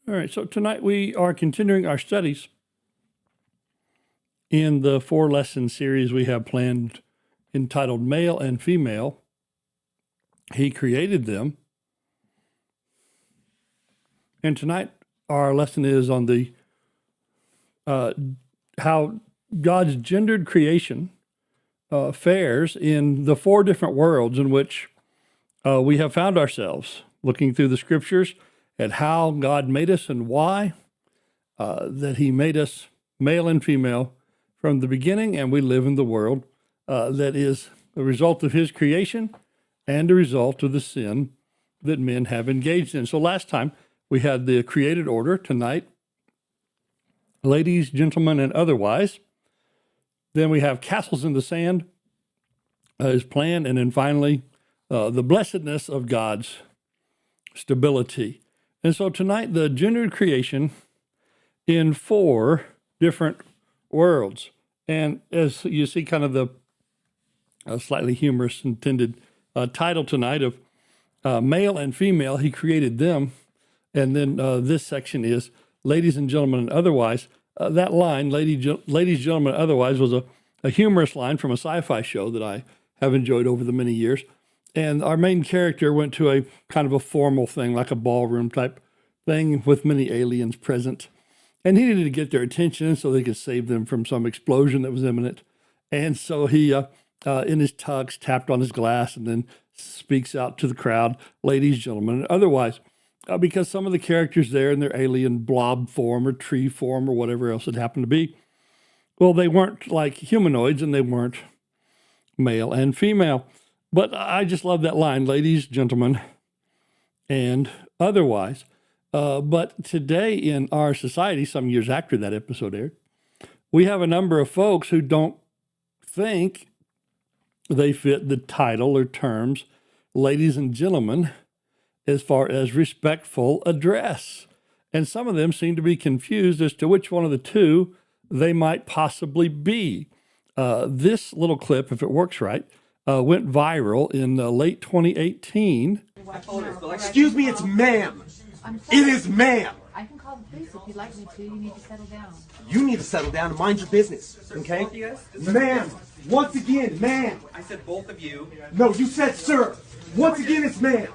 All right, so tonight we are continuing our studies in the 4-lesson series we have planned entitled Male and Female. He created them. And tonight our lesson is on the how God's gendered creation fares in the 4 different worlds in which we have found ourselves, looking through the scriptures at how God made us and why, that he made us male and female from the beginning, and we live in the world that is a result of his creation and a result of the sin that men have engaged in. So last time we had the created order. Tonight, ladies, gentlemen, and otherwise. Then we have castles in the sand as planned, and then finally the blessedness of God's stability. And so tonight, the gendered creation in 4 different worlds. And as you see, kind of the slightly humorous intended title tonight of male and female, he created them. And then this section is ladies and gentlemen and otherwise. That line, ladies, gentlemen, otherwise, was a humorous line from a sci-fi show that I have enjoyed over the many years. And our main character went to a kind of a formal thing, like a ballroom type thing with many aliens present. And he needed to get their attention so they could save them from some explosion that was imminent. And so he, in his tux, tapped on his glass and then speaks out to the crowd, ladies, gentlemen, and otherwise. Because some of the characters there in their alien blob form or tree form or whatever else it happened to be, well, they weren't like humanoids and they weren't male and female. But I just love that line, ladies, gentlemen, and otherwise. But today in our society, some years after that episode aired, we have a number of folks who don't think they fit the title or terms, ladies and gentlemen, as far as respectful address. And some of them seem to be confused as to which one of the two they might possibly be. This little clip, if it works right, went viral in late 2018. Excuse me, it's ma'am. It is ma'am. I can call the police if you'd like me to. You need to settle down. You need to settle down and mind your business, okay? Ma'am, once again, ma'am. I said both of you. No, you said sir. Once again, it's ma'am.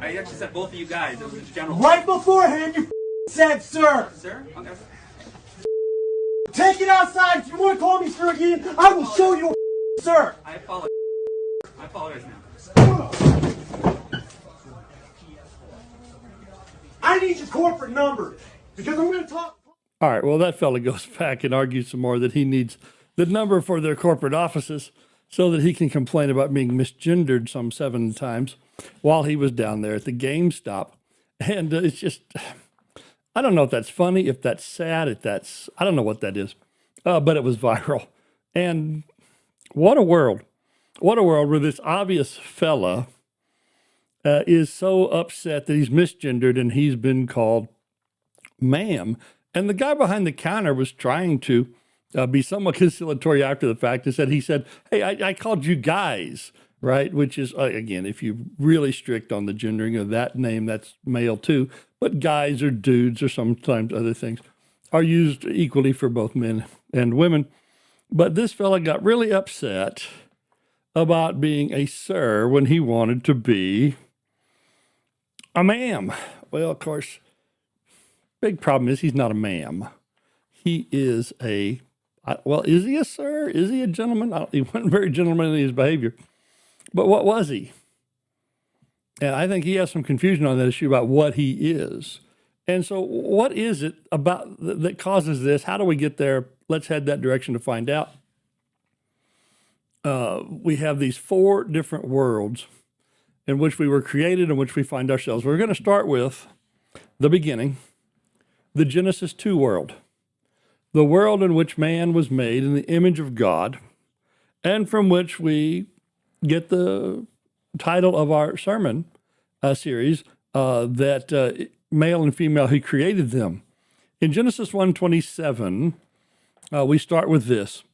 I actually said both of you guys. It was in general. Right beforehand, you said sir. Sir? Okay. Take it outside. If you want to call me sir again, I will show you, sir. I apologize now. I need your corporate number because I'm going to talk. All right, well, that fella goes back and argues some more that he needs the number for their corporate offices so that he can complain about being misgendered some 7 times while he was down there at the GameStop. And it's just, I don't know if that's funny, if that's sad, if that's, I don't know what that is, but it was viral. And what a world. What a world where this obvious fella is so upset that he's misgendered and he's been called ma'am. And the guy behind the counter was trying to be somewhat conciliatory after the fact and he said, hey, I called you guys, right? Which is, again, if you're really strict on the gendering of that name, that's male too. But guys or dudes or sometimes other things are used equally for both men and women. But this fella got really upset about being a sir when he wanted to be a ma'am. Well, of course, big problem is he's not a ma'am. He is is he a sir? Is he a gentleman? He wasn't very gentlemanly in his behavior. But what was he? And I think he has some confusion on that issue about what he is. And so what is it about that causes this? How do we get there? Let's head that direction to find out. We have these 4 different worlds in which we were created, in which we find ourselves. We're going to start with the beginning, the Genesis 2 world, the world in which man was made in the image of God, and from which we get the title of our sermon series, that male and female, he created them. In Genesis 1:27, we start with this.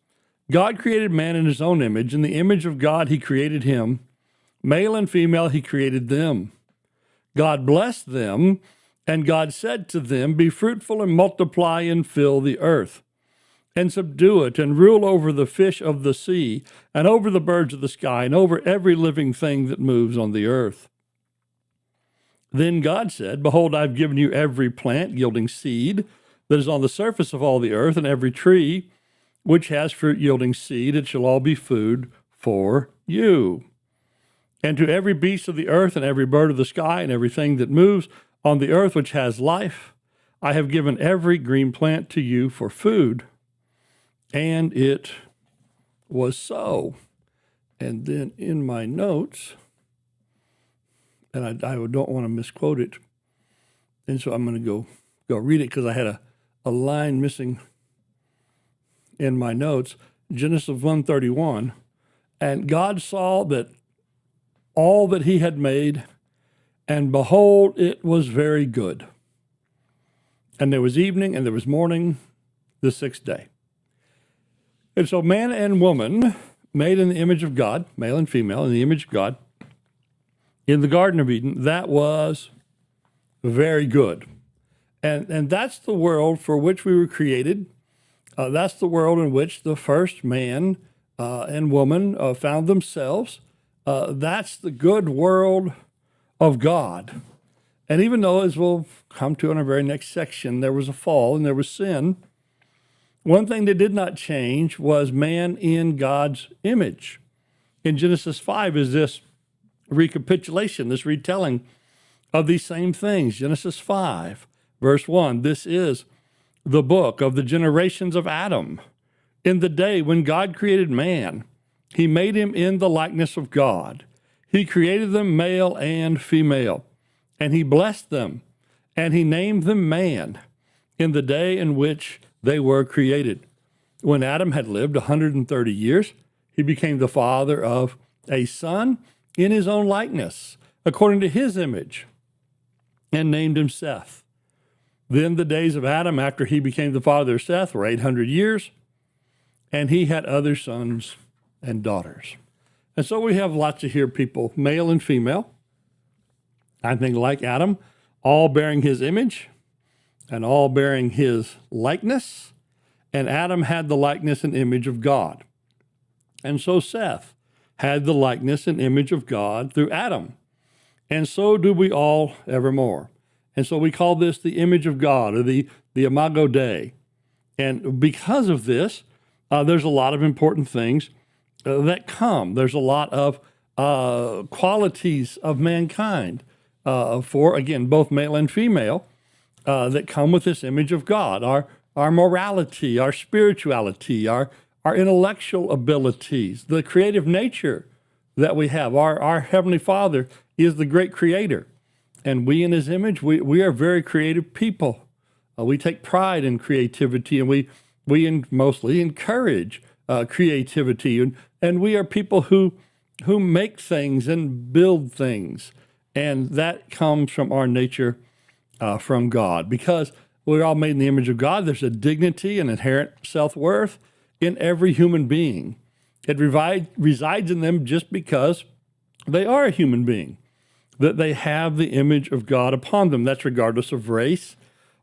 God created man in his own image. In the image of God, he created him. Male and female, he created them. God blessed them, And God said to them, be fruitful and multiply and fill the earth, and subdue it, and rule over the fish of the sea, and over the birds of the sky, and over every living thing that moves on the earth. Then God said, behold, I've given you every plant yielding seed that is on the surface of all the earth, and every tree which has fruit yielding seed. It shall all be food for you. And to every beast of the earth, and every bird of the sky, and everything that moves on the earth which has life, I have given every green plant to you for food. And it was so. And then in my notes, and I don't want to misquote it, and so I'm going to go read it because I had a line missing in my notes. Genesis 1:31, and God saw that all that he had made, and behold, it was very good. And there was evening and there was morning the sixth day. And so man and woman, made in the image of God, male and female, in the image of God, in the Garden of Eden, that was very good. And that's the world for which we were created. That's the world in which the first man and woman found themselves. That's the good world of God. And even though, as we'll come to in our very next section, there was a fall and there was sin, one thing that did not change was man in God's image. In Genesis 5 is this recapitulation, this retelling of these same things. Genesis 5, verse 1, this is the book of the generations of Adam. In the day when God created man, he made him in the likeness of God. He created them male and female, and he blessed them, and he named them man in the day in which they were created. When Adam had lived 130 years, he became the father of a son in his own likeness, according to his image, and named him Seth. Then the days of Adam after he became the father of Seth were 800 years, and he had other sons and daughters. And so we have lots of here people, male and female, I think like Adam, all bearing his image and all bearing his likeness. And Adam had the likeness and image of God. And so Seth had the likeness and image of God through Adam. And so do we all evermore. And so we call this the image of God, or the Imago Dei. And because of this, there's a lot of important things that come. There's a lot of qualities of mankind for, again, both male and female that come with this image of God. Our morality, our spirituality, our intellectual abilities, the creative nature that we have. Our Heavenly Father is the great creator. And we in his image, we are very creative people. We take pride in creativity, and we mostly encourage creativity. And we are people who make things and build things. And that comes from our nature from God. Because we're all made in the image of God, there's a dignity and inherent self-worth in every human being. It resides in them just because they are a human being, that they have the image of God upon them. That's regardless of race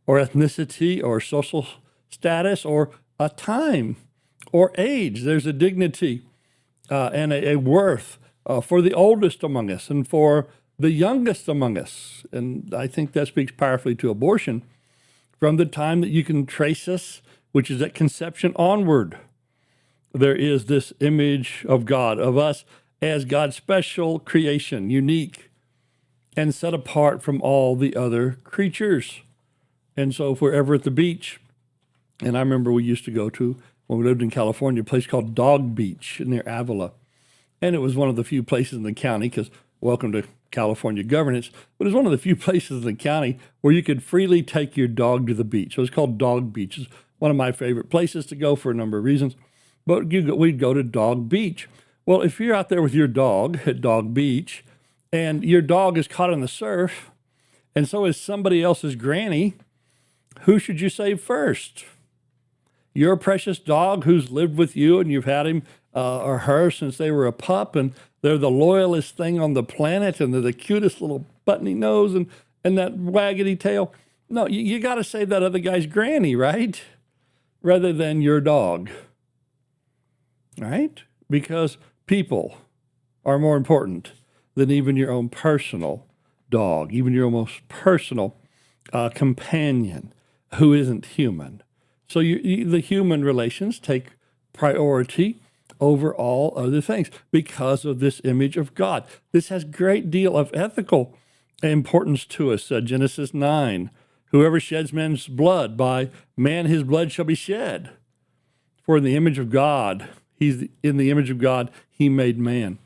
or ethnicity or social status or a time or age. There's a dignity and a worth for the oldest among us and for the youngest among us. And I think that speaks powerfully to abortion. From the time that you can trace us, which is at conception onward, there is this image of God, of us as God's special creation, unique and set apart from all the other creatures. And so if we're ever at the beach, and I remember we used to go to, when we lived in California, a place called Dog Beach near Avila. And it was one of the few places in the county, because welcome to California governance, but it's one of the few places in the county where you could freely take your dog to the beach. So it's called Dog Beach. It's one of my favorite places to go for a number of reasons. But we'd go to Dog Beach. Well, if you're out there with your dog at Dog Beach, and your dog is caught in the surf, and so is somebody else's granny, who should you save first? Your precious dog who's lived with you and you've had him or her since they were a pup, and they're the loyalest thing on the planet, and they're the cutest little buttony nose, and that waggedy tail. No, you got to say that other guy's granny, right? Rather than your dog, right? Because people are more important than even your own personal dog, even your most personal companion who isn't human. So the human relations take priority over all other things because of this image of God. This has great deal of ethical importance to us. Genesis 9, whoever sheds man's blood, by man his blood shall be shed. For in the image of God, in the image of God, he made man.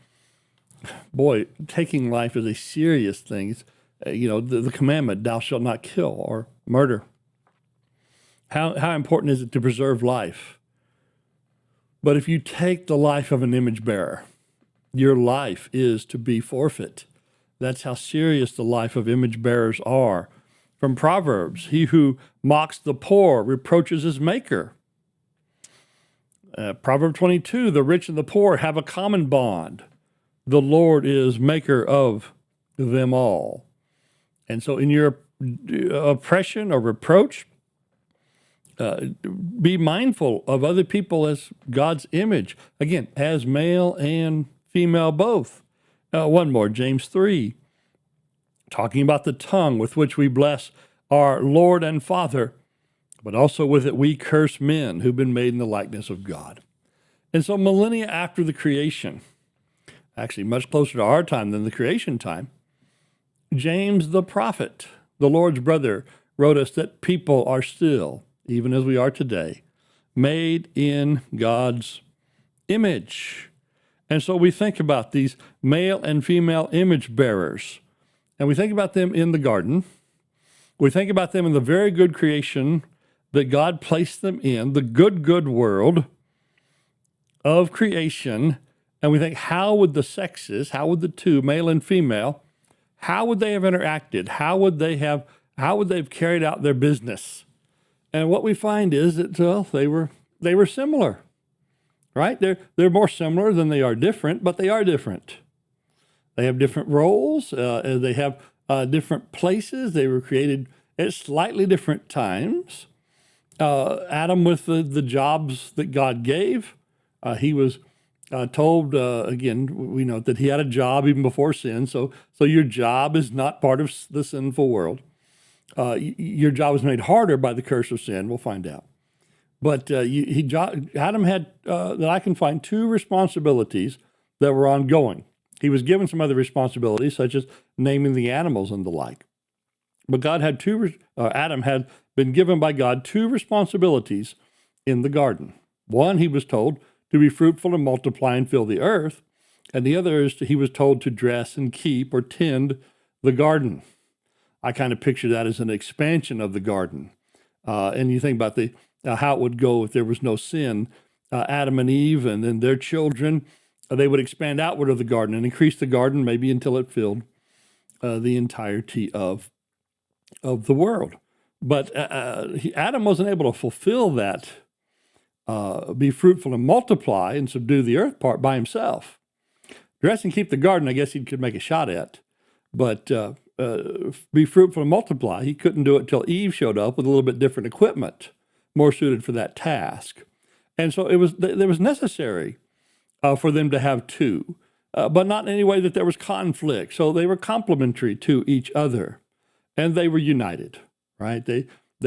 Boy, taking life is a serious thing. It's, the commandment, thou shalt not kill or murder. How important is it to preserve life? But if you take the life of an image bearer, your life is to be forfeit. That's how serious the life of image bearers are. From Proverbs, he who mocks the poor reproaches his maker. Proverb 22, the rich and the poor have a common bond. The Lord is maker of them all. And so in your oppression or reproach, be mindful of other people as God's image. Again, as male and female both. One more, James 3, talking about the tongue with which we bless our Lord and Father, but also with it we curse men who've been made in the likeness of God. And so millennia after the creation, actually much closer to our time than the creation time, James the prophet, the Lord's brother, wrote us that people are still, even as we are today, made in God's image. And so we think about these male and female image bearers, and we think about them in the garden. We think about them in the very good creation that God placed them in, the good world of creation. And we think, how would the sexes, how would the two, male and female, how would they have interacted? How would they have carried out their business? And what we find is that, well, they were similar, right? They're more similar than they are different, but they are different. They have different roles. They have different places. They were created at slightly different times. Adam, with the jobs that God gave, he was told, again, we know that he had a job even before sin. So your job is not part of the sinful world. Your job was made harder by the curse of sin. We'll find out. But Adam had, that I can find, two responsibilities that were ongoing. He was given some other responsibilities, such as naming the animals and the like. But Adam had been given by God two responsibilities in the garden. One, he was told to be fruitful and multiply and fill the earth. And the other is he was told to dress and keep or tend the garden. I kind of picture that as an expansion of the garden. And you think about how it would go if there was no sin. Adam and Eve and then their children, they would expand outward of the garden and increase the garden maybe until it filled the entirety of the world. But Adam wasn't able to fulfill that, be fruitful and multiply and subdue the earth part by himself. Dress and keep the garden, I guess he could make a shot at. But be fruitful and multiply, he couldn't do it till Eve showed up with a little bit different equipment, more suited for that task. And so it was necessary for them to have two, but not in any way that there was conflict. So they were complementary to each other, and they were united, right? They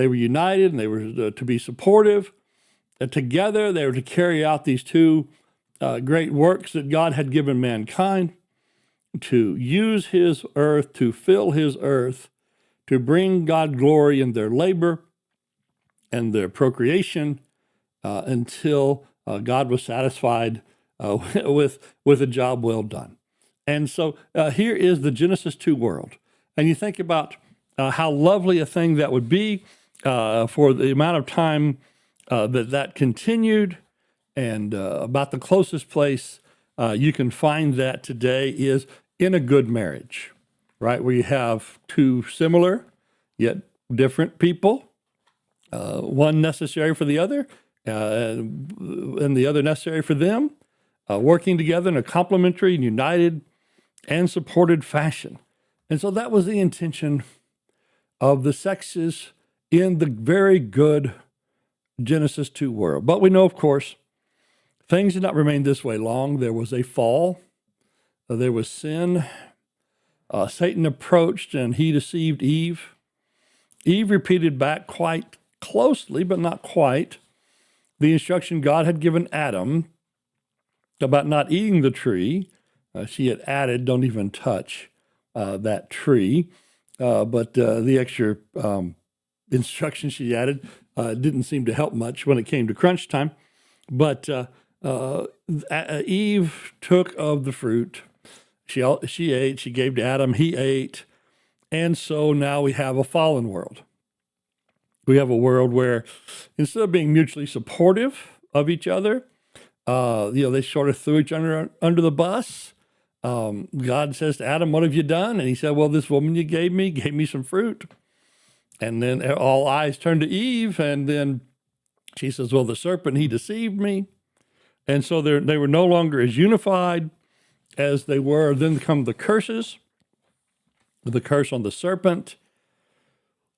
were united, and they were to be supportive. Together, they were to carry out these two great works that God had given mankind, to use his earth, to fill his earth, to bring God glory in their labor and their procreation until God was satisfied with a job well done. And so here is the Genesis 2 world. And you think about how lovely a thing that would be for the amount of time that continued, and about the closest place you can find that today is in a good marriage, right? Where you have two similar yet different people, one necessary for the other, and the other necessary for them, working together in a complementary and united and supported fashion. And so that was the intention of the sexes in the very good Genesis 2 world. But we know, of course, things did not remain this way long. There was a fall, there was sin. Satan approached and he deceived Eve. Eve repeated back quite closely, but not quite, the instruction God had given Adam about not eating the tree. She had added, don't even touch that tree. But the extra instruction she added didn't seem to help much when it came to crunch time. But Eve took of the fruit. She ate, she gave to Adam, he ate. And so now we have a fallen world. We have a world where instead of being mutually supportive of each other, they sort of threw each other under the bus. God says to Adam, what have you done? And he said, well, this woman you gave me some fruit. And then all eyes turned to Eve. And then she says, well, the serpent, he deceived me. And so they were no longer as unified as they were. Then come the curses, the curse on the serpent,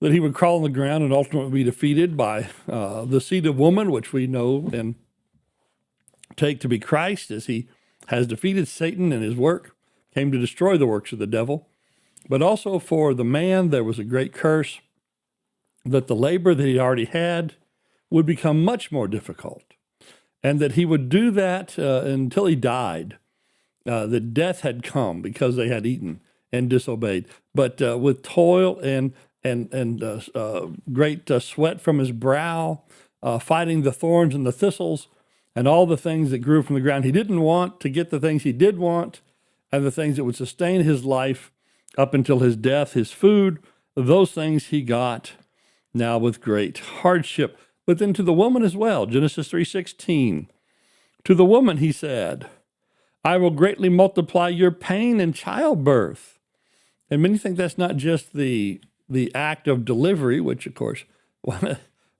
that he would crawl on the ground and ultimately be defeated by the seed of woman, which we know and take to be Christ, as he has defeated Satan and his work, came to destroy the works of the devil. But also for the man, there was a great curse that the labor that he already had would become much more difficult, and that he would do that until he died. That death had come because they had eaten and disobeyed. But with toil and great sweat from his brow, fighting the thorns and the thistles, and all the things that grew from the ground he didn't want, to get the things he did want, and the things that would sustain his life up until his death, his food, those things he got now with great hardship. But then to the woman as well, Genesis 3:16. To the woman he said, I will greatly multiply your pain in childbirth. And many think that's not just the act of delivery, which of course,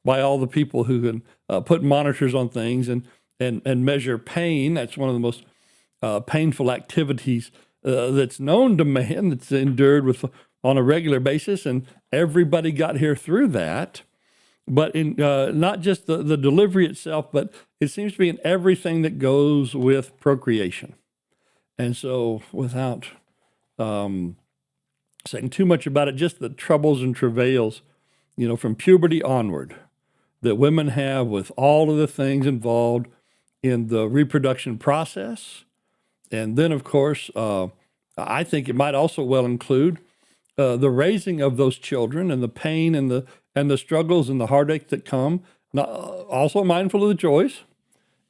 by all the people who can put monitors on things and measure pain, that's one of the most painful activities that's known to man, that's endured on a regular basis, and everybody got here through that. But in not just the delivery itself, but it seems to be in everything that goes with procreation. And so without saying too much about it, just the troubles and travails, from puberty onward, that women have with all of the things involved in the reproduction process. And then, of course, I think it might also well include the raising of those children and the pain and the struggles and the heartache that come. Also mindful of the joys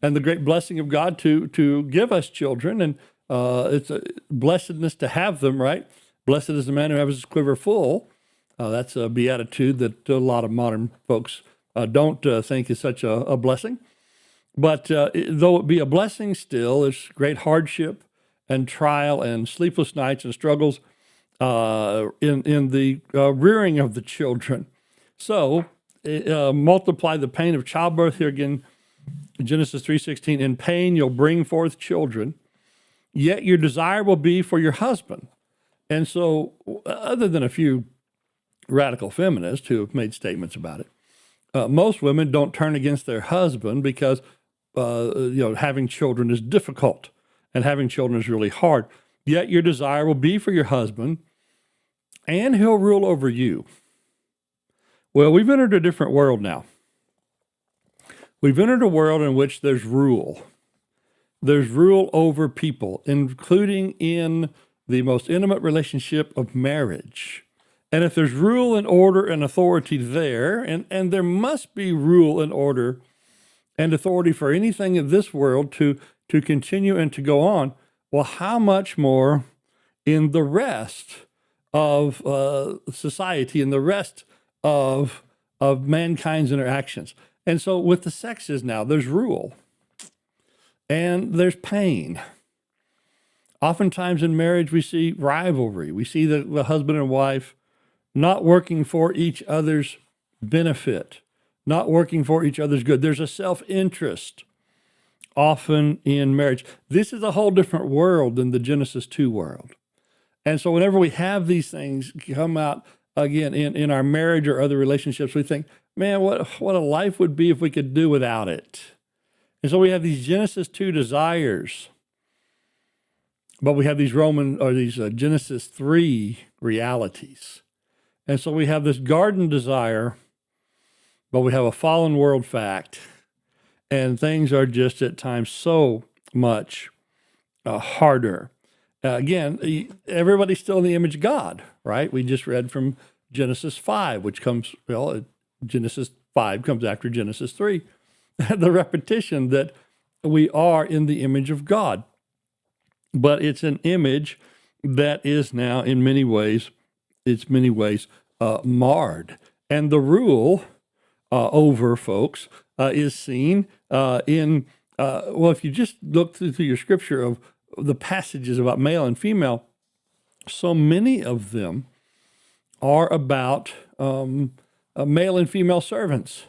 and the great blessing of God to give us children. And it's a blessedness to have them, right? Blessed is the man who has his quiver full. That's a beatitude that a lot of modern folks don't think is such a blessing. But though it be a blessing still, it's great hardship and trial and sleepless nights and struggles in the rearing of the children. So multiply the pain of childbirth here again, Genesis 3:16. In pain you'll bring forth children, yet your desire will be for your husband. And so, other than a few radical feminists who have made statements about it, most women don't turn against their husband because having children is difficult and having children is really hard. Yet your desire will be for your husband, and he'll rule over you. Well, we've entered a different world now. We've entered a world in which there's rule. There's rule over people, including in the most intimate relationship of marriage. And if there's rule and order and authority there, and there must be rule and order and authority for anything in this world to continue and to go on, well, how much more in the rest of society and the rest of mankind's interactions? And so with the sexes now, there's rule and there's pain. Oftentimes in marriage, we see rivalry. We see the husband and wife not working for each other's benefit, not working for each other's good. There's a self-interest often in marriage. This is a whole different world than the Genesis 2 world. And so whenever we have these things come out again, in our marriage or other relationships, we think, man, what a life would be if we could do without it. And so we have these Genesis 2 desires, but we have these Genesis 3 realities. And so we have this garden desire, but we have a fallen world fact. And things are just at times so much harder. Again, everybody's still in the image of God, right? We just read from Genesis 5, which comes, Genesis 5 comes after Genesis 3. The repetition that we are in the image of God. But it's an image that is now in many ways marred. And the rule over folks is seen if you just look through your scripture of the passages about male and female, so many of them are about male and female servants.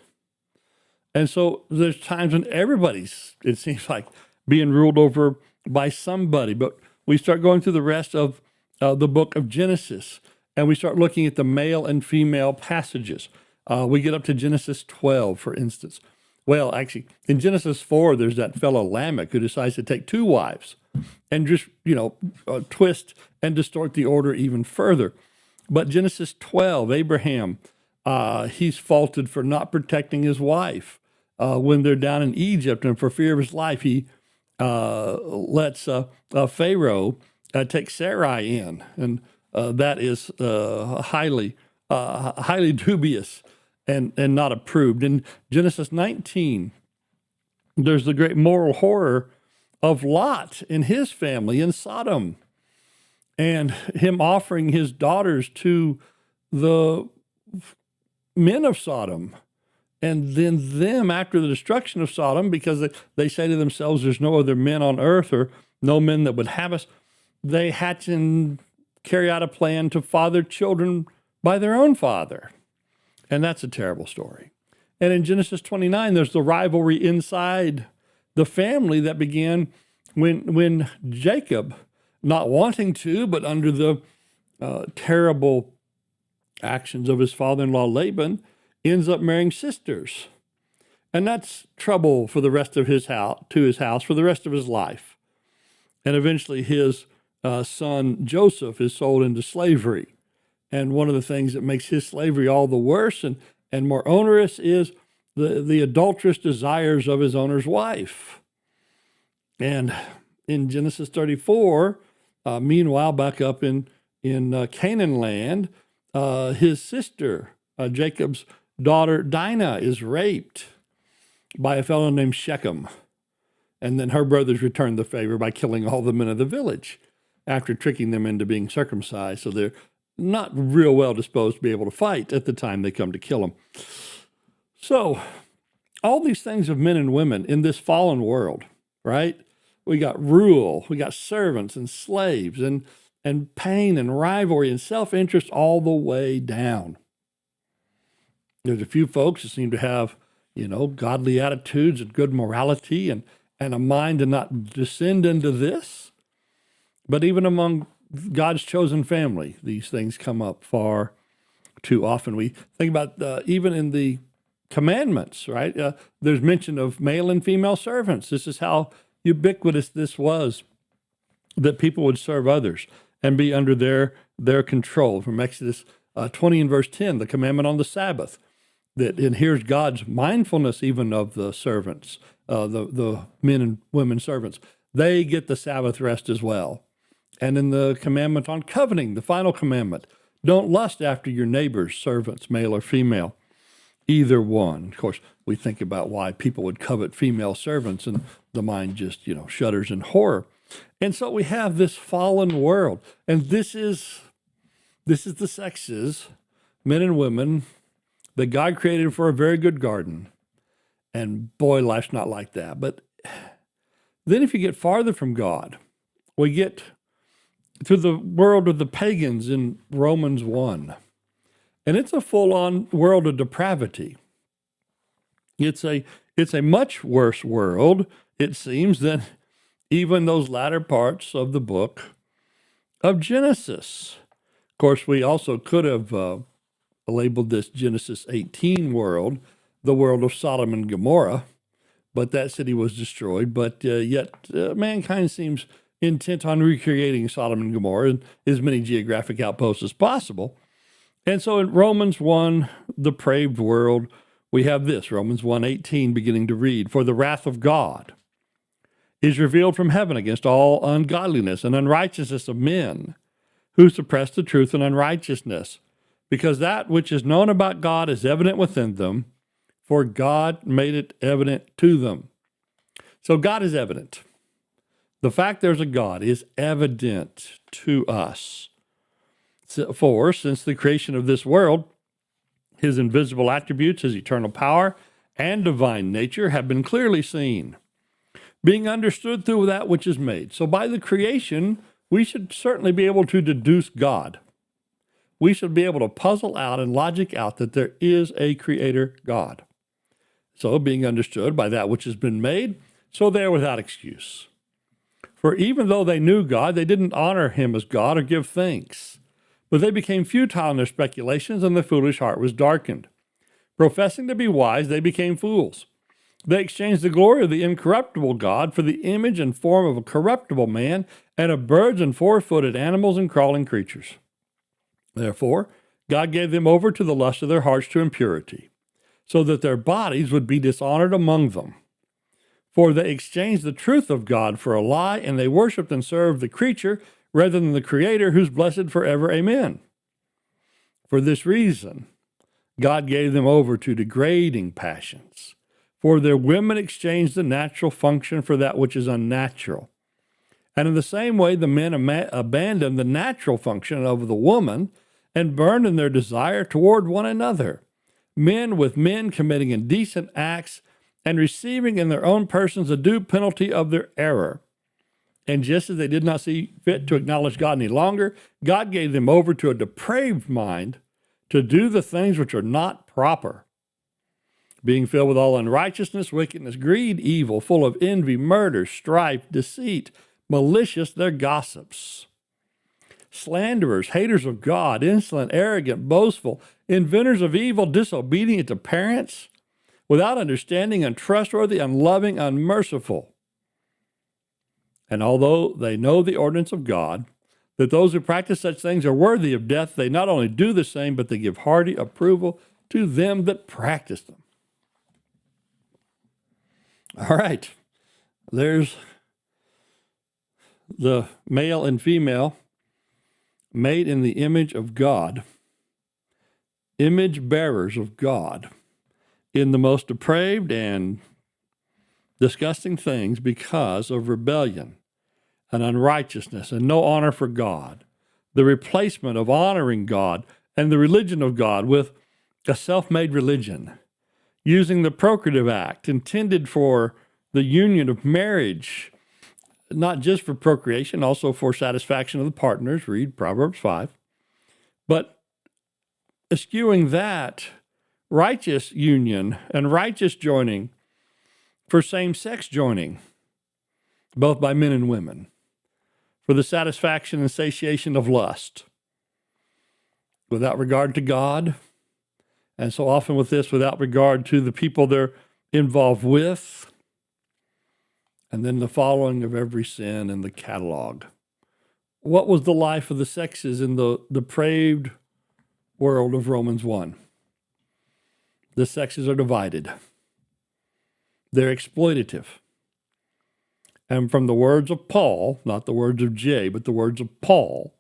And so there's times when everybody's, it seems like, being ruled over by somebody. But we start going through the rest of the book of Genesis, and we start looking at the male and female passages. We get up to Genesis 12, for instance. Well, actually, in Genesis 4, there's that fellow Lamech who decides to take 2 wives and just, twist and distort the order even further. But Genesis 12, Abraham, he's faulted for not protecting his wife when they're down in Egypt, and for fear of his life, he lets Pharaoh take Sarai in, and that is highly dubious and not approved. In Genesis 19, there's the great moral horror of Lot and his family in Sodom, and him offering his daughters to the men of Sodom. And then them, after the destruction of Sodom, because they say to themselves, there's no other men on earth or no men that would have us, they hatch and carry out a plan to father children by their own father. And that's a terrible story. And in Genesis 29, there's the rivalry inside the family that began when Jacob, not wanting to, but under the terrible actions of his father-in-law Laban, ends up marrying sisters. And that's trouble for the rest of his house, for the rest of his life. And eventually his son Joseph is sold into slavery. And one of the things that makes his slavery all the worse and more onerous is the adulterous desires of his owner's wife. And in Genesis 34, meanwhile, back up in Canaan land, his sister, Jacob's daughter Dinah, is raped by a fellow named Shechem. And then her brothers return the favor by killing all the men of the village after tricking them into being circumcised. So they're not real well disposed to be able to fight at the time they come to kill them. So all these things of men and women in this fallen world, right? We got rule, we got servants and slaves and pain and rivalry and self-interest all the way down. There's a few folks that seem to have, godly attitudes and good morality and a mind to not descend into this. But even among God's chosen family, these things come up far too often. We think about even in the commandments, right? There's mention of male and female servants. This is how ubiquitous this was, that people would serve others and be under their control. From Exodus 20 and verse 10, the commandment on the Sabbath, and here's God's mindfulness even of the servants, the men and women servants. They get the Sabbath rest as well. And in the commandment on coveting, the final commandment, don't lust after your neighbor's servants, male or female, either one. Of course, we think about why people would covet female servants, and the mind just, shudders in horror. And so we have this fallen world, and this is the sexes, men and women, that God created for a very good garden. And boy, life's not like that. But then if you get farther from God, we get to the world of the pagans in Romans 1. And it's a full-on world of depravity. It's a much worse world, it seems, than even those latter parts of the book of Genesis. Of course, we also could have labeled this Genesis 18 world, the world of Sodom and Gomorrah, but that city was destroyed. But yet mankind seems intent on recreating Sodom and Gomorrah in as many geographic outposts as possible. And so in Romans 1, the depraved world, we have this, Romans 1:18, beginning to read, "For the wrath of God is revealed from heaven against all ungodliness and unrighteousness of men who suppress the truth in unrighteousness, because that which is known about God is evident within them, for God made it evident to them." So God is evident. The fact there's a God is evident to us. For since the creation of this world, his invisible attributes, his eternal power, and divine nature have been clearly seen, being understood through that which is made. So by the creation, we should certainly be able to deduce God. We should be able to puzzle out and logic out that there is a creator God. So being understood by that which has been made, so they are without excuse. For even though they knew God, they didn't honor him as God or give thanks. But they became futile in their speculations, and their foolish heart was darkened. Professing to be wise, they became fools. They exchanged the glory of the incorruptible God for the image and form of a corruptible man, and of birds and four-footed animals and crawling creatures. Therefore, God gave them over to the lust of their hearts to impurity, so that their bodies would be dishonored among them. For they exchanged the truth of God for a lie, and they worshiped and served the creature rather than the Creator, who's blessed forever. Amen. For this reason, God gave them over to degrading passions. For their women exchanged the natural function for that which is unnatural. And in the same way, the men abandoned the natural function of the woman and burned in their desire toward one another, men with men committing indecent acts and receiving in their own persons a due penalty of their error. And just as they did not see fit to acknowledge God any longer, God gave them over to a depraved mind to do the things which are not proper, being filled with all unrighteousness, wickedness, greed, evil, full of envy, murder, strife, deceit, malicious, they're gossips, slanderers, haters of God, insolent, arrogant, boastful, inventors of evil, disobedient to parents, without understanding, untrustworthy, unloving, unmerciful. And although they know the ordinance of God, that those who practice such things are worthy of death, they not only do the same, but they give hearty approval to them that practice them. All right, there's the male and female made in the image of God, image bearers of God, in the most depraved and disgusting things because of rebellion and unrighteousness and no honor for God, the replacement of honoring God and the religion of God with a self-made religion, using the procreative act intended for the union of marriage, not just for procreation, also for satisfaction of the partners, read Proverbs 5, but eschewing that righteous union and righteous joining for same-sex joining, both by men and women, for the satisfaction and satiation of lust, without regard to God, and so often with this, without regard to the people they're involved with, and then the following of every sin in the catalog. What was the life of the sexes in the depraved world of Romans 1? The sexes are divided. They're exploitative. And from the words of Paul, not the words of Jay, but the words of Paul,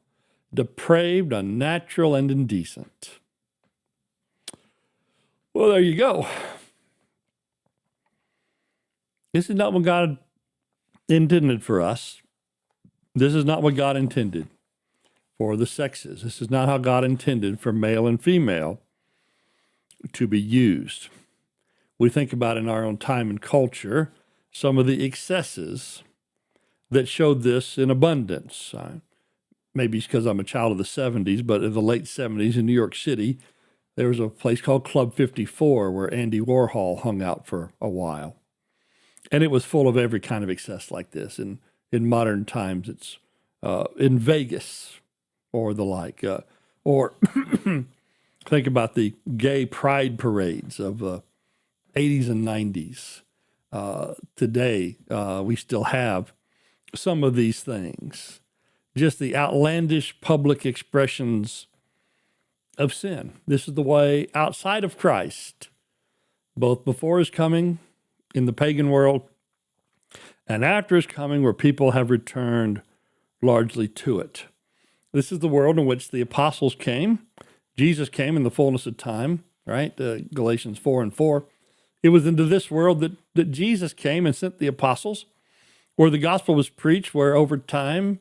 depraved, unnatural, and indecent. Well, there you go. This is not what God intended for us. This is not what God intended for the sexes. This is not how God intended for male and female to be used. We think about in our own time and culture some of the excesses that showed this in abundance. Maybe it's because I'm a child of the 70s, but in the late 70s in New York City, there was a place called Club 54 where Andy Warhol hung out for a while. And it was full of every kind of excess like this. In modern times, it's in Vegas or the like, or Think about the gay pride parades of 80s and 90s. Today, we still have some of these things. Just the outlandish public expressions of sin. This is the way outside of Christ, both before his coming in the pagan world and after his coming, where people have returned largely to it. This is the world in which the apostles came. Jesus came in the fullness of time, right? Galatians 4:4. It was into this world that Jesus came and sent the apostles, where the gospel was preached, where over time,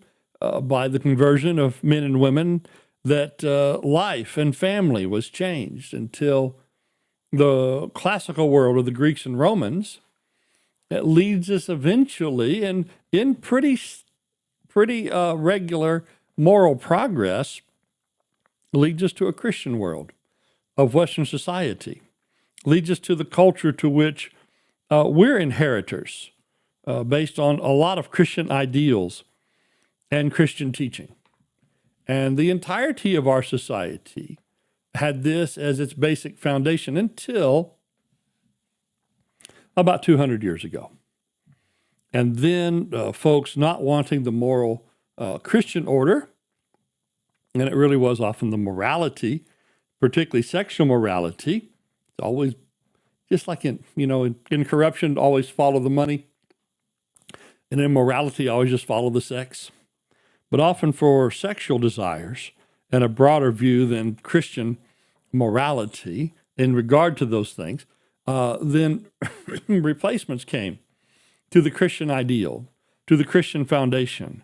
by the conversion of men and women, that life and family was changed until the classical world of the Greeks and Romans. It leads us eventually, and in pretty regular moral progress, leads us to a Christian world of Western society, leads us to the culture to which we're inheritors, based on a lot of Christian ideals and Christian teaching. And the entirety of our society had this as its basic foundation until about 200 years ago. And then folks not wanting the moral Christian order, and it really was often the morality, particularly sexual morality. It's always just like in corruption, always follow the money. And in morality, always just follow the sex. But often for sexual desires and a broader view than Christian morality in regard to those things, then replacements came to the Christian ideal, to the Christian foundation.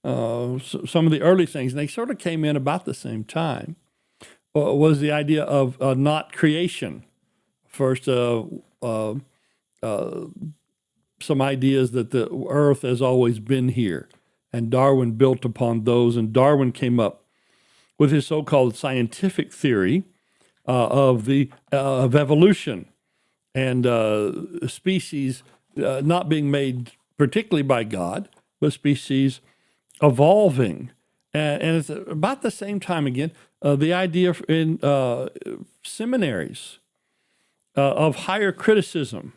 Some of the early things, and they sort of came in about the same time, was the idea of not creation. First, some ideas that the earth has always been here, and Darwin built upon those, and Darwin came up with his so-called scientific theory of evolution and species not being made particularly by God, but species evolving. And it's about the same time again, the idea in seminaries of higher criticism,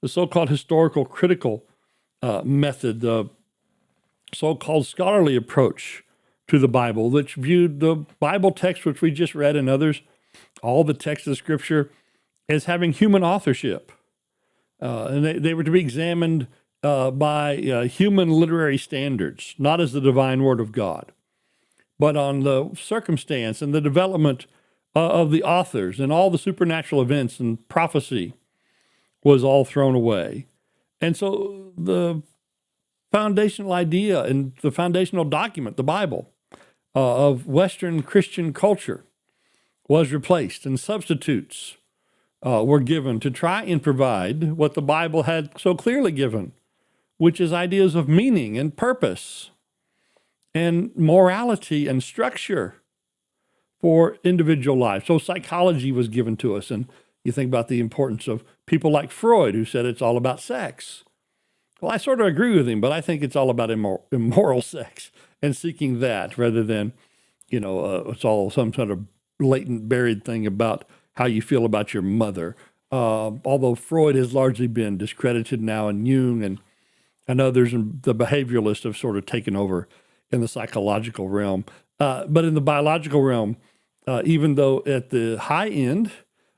the so-called historical critical method, the so-called scholarly approach to the Bible, which viewed the Bible text, which we just read, and others, all the texts of Scripture, as having human authorship. And they were to be examined by human literary standards, not as the divine word of God, but on the circumstance and the development of the authors, and all the supernatural events and prophecy was all thrown away. And so the foundational idea and the foundational document, the Bible, of Western Christian culture was replaced, and substitutes were given to try and provide what the Bible had so clearly given, which is ideas of meaning and purpose and morality and structure for individual life. So psychology was given to us, and you think about the importance of people like Freud, who said it's all about sex. Well, I sort of agree with him, but I think it's all about immoral sex and seeking that rather than, it's all some sort of latent buried thing about how you feel about your mother. Although Freud has largely been discredited now, and Jung and others, and the behavioralists have sort of taken over in the psychological realm. But in the biological realm, even though at the high end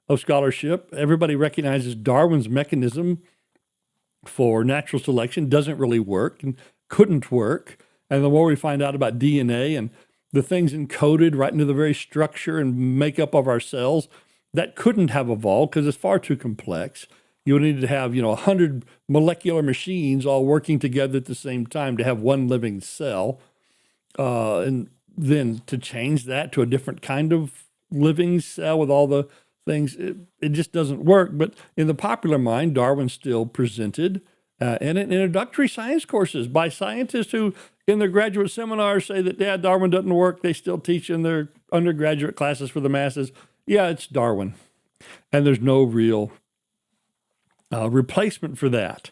of scholarship, everybody recognizes Darwin's mechanism for natural selection doesn't really work and couldn't work. And the more we find out about DNA and the things encoded right into the very structure and makeup of our cells, that couldn't have evolved because it's far too complex. You would need to have, 100 molecular machines all working together at the same time to have one living cell. And then to change that to a different kind of living cell with all the things, it just doesn't work. But in the popular mind, Darwin still presented and in introductory science courses by scientists who in their graduate seminars say that, yeah, Darwin doesn't work. They still teach in their undergraduate classes for the masses. Yeah, it's Darwin. And there's no real replacement for that.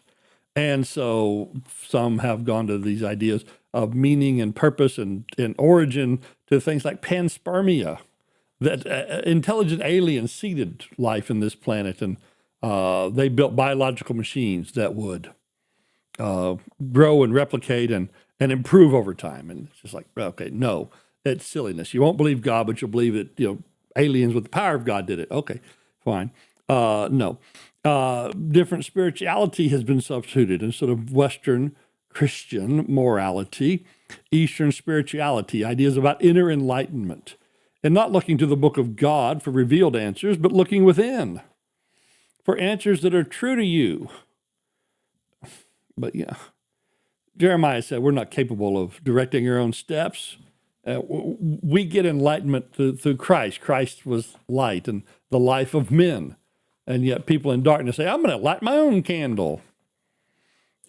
And so some have gone to these ideas of meaning and purpose and origin to things like panspermia, that intelligent aliens seeded life in this planet, and they built biological machines that would grow and replicate and improve over time. And it's just like, okay, no, it's silliness. You won't believe God, but you'll believe that, aliens with the power of God did it. Okay, fine. No. Different spirituality has been substituted instead of Western Christian morality, Eastern spirituality, ideas about inner enlightenment, and not looking to the book of God for revealed answers, but looking within for answers that are true to you. But yeah, Jeremiah said we're not capable of directing our own steps. We get enlightenment through Christ. Christ was light and the life of men. And yet people in darkness say, I'm going to light my own candle.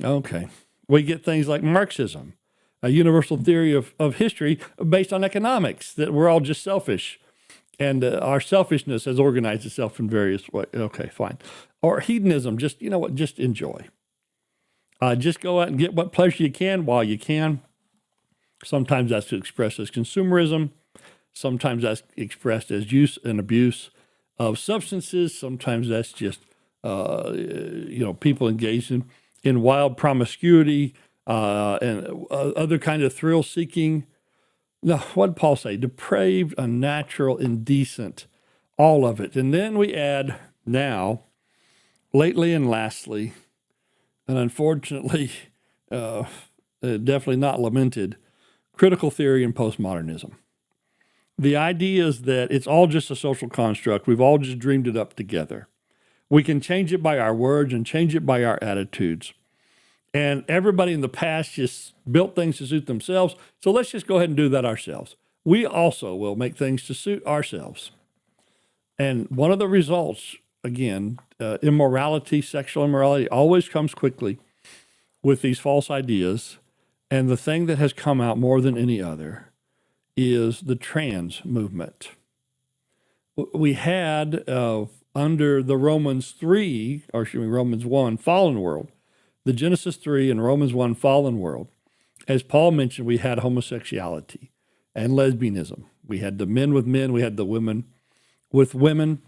Okay. We get things like Marxism, a universal theory of history based on economics, that we're all just selfish. And our selfishness has organized itself in various ways. Okay, fine. Or hedonism, just, just enjoy. Just go out and get what pleasure you can while you can. Sometimes that's expressed as consumerism. Sometimes that's expressed as use and abuse of substances. Sometimes that's just, people engaged in wild promiscuity and other kind of thrill seeking. Now, what did Paul say? Depraved, unnatural, indecent, all of it. And then we add now, lately and lastly, and unfortunately, definitely not lamented, critical theory and postmodernism. The idea is that it's all just a social construct. We've all just dreamed it up together. We can change it by our words and change it by our attitudes. And everybody in the past just built things to suit themselves. So let's just go ahead and do that ourselves. We also will make things to suit ourselves. And one of the results, again, immorality, sexual immorality always comes quickly with these false ideas. And the thing that has come out more than any other is the trans movement. We had under the Romans 1, fallen world, the Genesis 3 and Romans 1, fallen world, as Paul mentioned, we had homosexuality and lesbianism. We had the men with men, we had the women with women.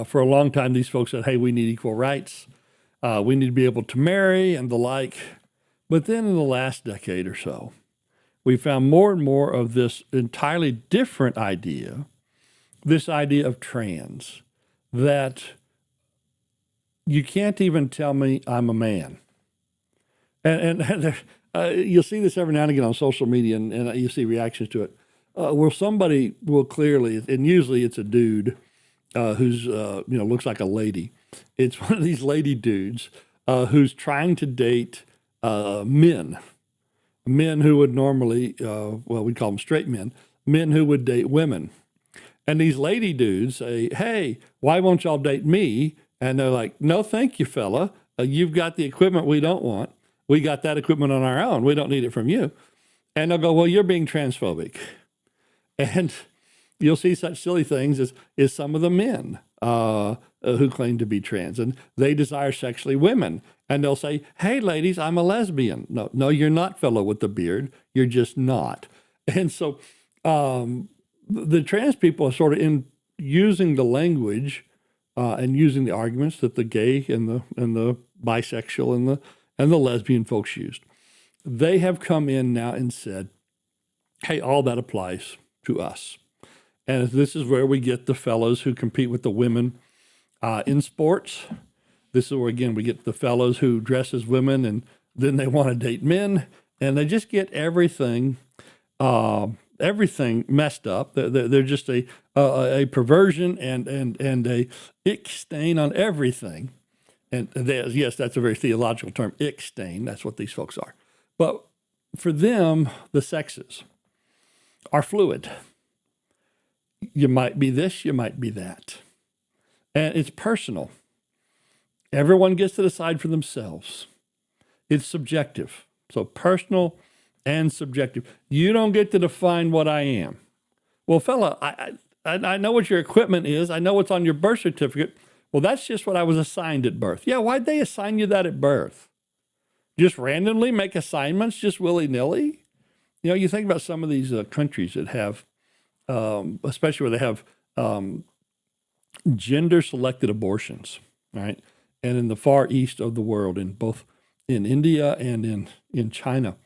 For a long time, these folks said, hey, we need equal rights. We need to be able to marry and the like. But then in the last decade or so, we found more and more of this entirely different idea, this idea of trans, that you can't even tell me I'm a man. And you'll see this every now and again on social media, and you see reactions to it, where somebody will clearly, and usually it's a dude who's, looks like a lady. It's one of these lady dudes who's trying to date men who would normally, we call them straight men who would date women. And these lady dudes say, hey, why won't y'all date me? And they're like, no, thank you, fella. You've got the equipment we don't want. We got that equipment on our own. We don't need it from you. And they'll go, well, you're being transphobic. And you'll see such silly things as some of the men who claim to be trans, and they desire sexually women. And they'll say, hey, ladies, I'm a lesbian. No, you're not, fellow with the beard. You're just not. And so the trans people are sort of in using the language and using the arguments that the gay and the bisexual and the lesbian folks used. They have come in now and said, hey, all that applies to us. And this is where we get the fellows who compete with the women in sports. This is where, again, we get the fellows who dress as women and then they want to date men. And they just get everything messed up. They're just a perversion and a ick stain on everything. And yes, that's a very theological term, ick stain. That's what these folks are. But for them, the sexes are fluid. You might be this, you might be that. And it's personal. Everyone gets to decide for themselves. It's subjective. So personal and subjective. You don't get to define what I am. Well, fella, I know what your equipment is. I know what's on your birth certificate. Well, that's just what I was assigned at birth. Yeah, why'd they assign you that at birth? Just randomly make assignments, just willy-nilly? You think about some of these countries that have especially where they have gender-selected abortions, right? And in the far east of the world, in both in India and in China,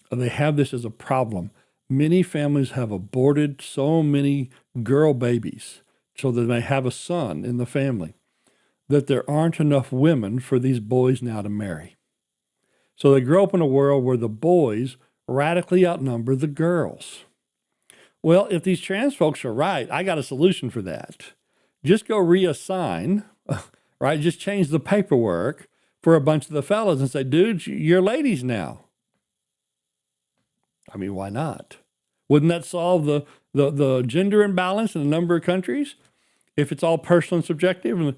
they have this as a problem. Many families have aborted so many girl babies so that they have a son in the family that there aren't enough women for these boys now to marry. So they grow up in a world where the boys radically outnumber the girls. Well, if these trans folks are right, I got a solution for that. Just go reassign, right? Just change the paperwork for a bunch of the fellas and say, dudes, you're ladies now. I mean, why not? Wouldn't that solve the gender imbalance in a number of countries? If it's all personal and subjective, and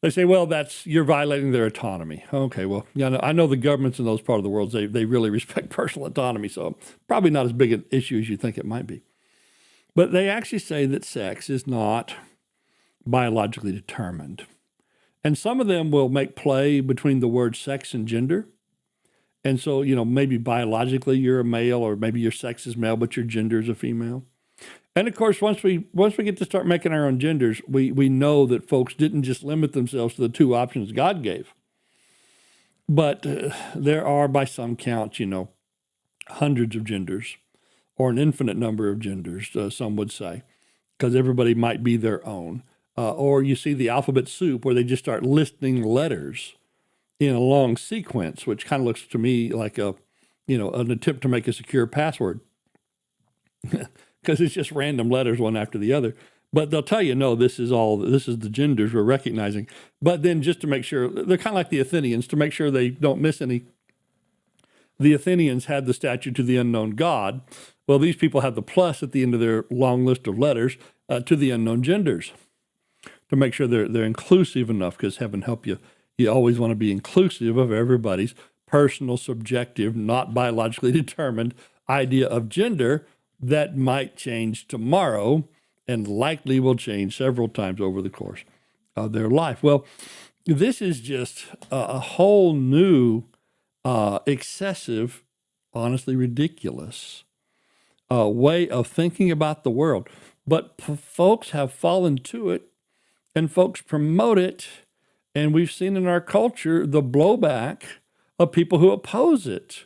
they say, well, you're violating their autonomy. Okay, well, yeah, I know the governments in those parts of the world, they really respect personal autonomy, so probably not as big an issue as you think it might be. But they actually say that sex is not biologically determined. And some of them will make play between the word sex and gender. And so, maybe biologically you're a male, or maybe your sex is male, but your gender is a female. And of course, once we get to start making our own genders, we know that folks didn't just limit themselves to the two options God gave. But there are, by some count, hundreds of genders, or an infinite number of genders, some would say, because everybody might be their own. Or you see the alphabet soup where they just start listing letters in a long sequence, which kind of looks to me like an attempt to make a secure password, because it's just random letters one after the other. But they'll tell you, no, this is the genders we're recognizing. But then just to make sure, they're kind of like the Athenians, to make sure they don't miss any. The Athenians had the statue to the unknown God. Well, these people have the plus at the end of their long list of letters to the unknown genders, to make sure they're inclusive enough, because heaven help you, you always want to be inclusive of everybody's personal, subjective, not biologically determined idea of gender that might change tomorrow and likely will change several times over the course of their life. Well, this is just a whole new, excessive, honestly ridiculous way of thinking about the world. But folks have fallen to it, and folks promote it, and we've seen in our culture the blowback of people who oppose it.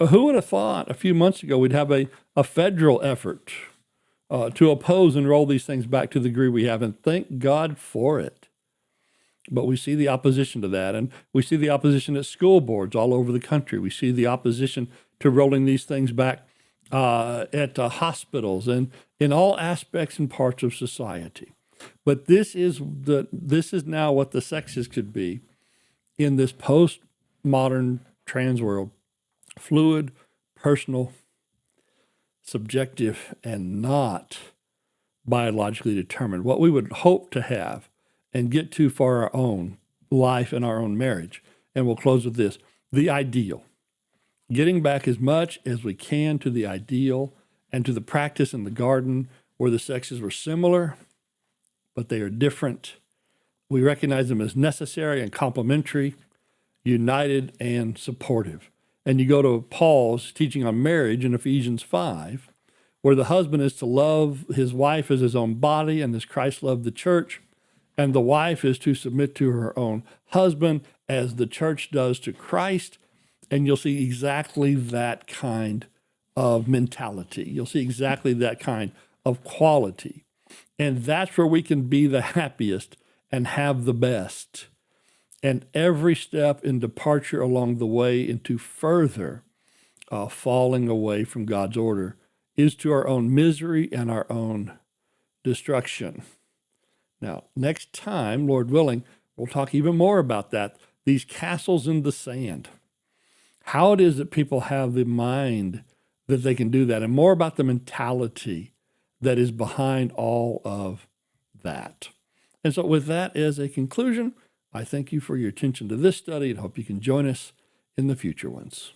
Who would have thought a few months ago we'd have a federal effort to oppose and roll these things back to the degree we have, and thank God for it. But we see the opposition to that, and we see the opposition at school boards all over the country. We see the opposition to rolling these things back at hospitals and in all aspects and parts of society. But this is now what the sexes could be in this postmodern trans world: fluid, personal, subjective, and not biologically determined. What we would hope to have and get to for our own life and our own marriage. And we'll close with this: the ideal. Getting back as much as we can to the ideal and to the practice in the garden where the sexes were similar, but they are different. We recognize them as necessary and complementary, united and supportive. And you go to Paul's teaching on marriage in Ephesians 5, where the husband is to love his wife as his own body, and as Christ loved the church, and the wife is to submit to her own husband as the church does to Christ. And you'll see exactly that kind of mentality. You'll see exactly that kind of quality. And that's where we can be the happiest and have the best. And every step in departure along the way into further falling away from God's order is to our own misery and our own destruction. Now, next time, Lord willing, we'll talk even more about that, these castles in the sand. How it is that people have the mind that they can do that, and more about the mentality that is behind all of that. And so with that as a conclusion, I thank you for your attention to this study and hope you can join us in the future ones.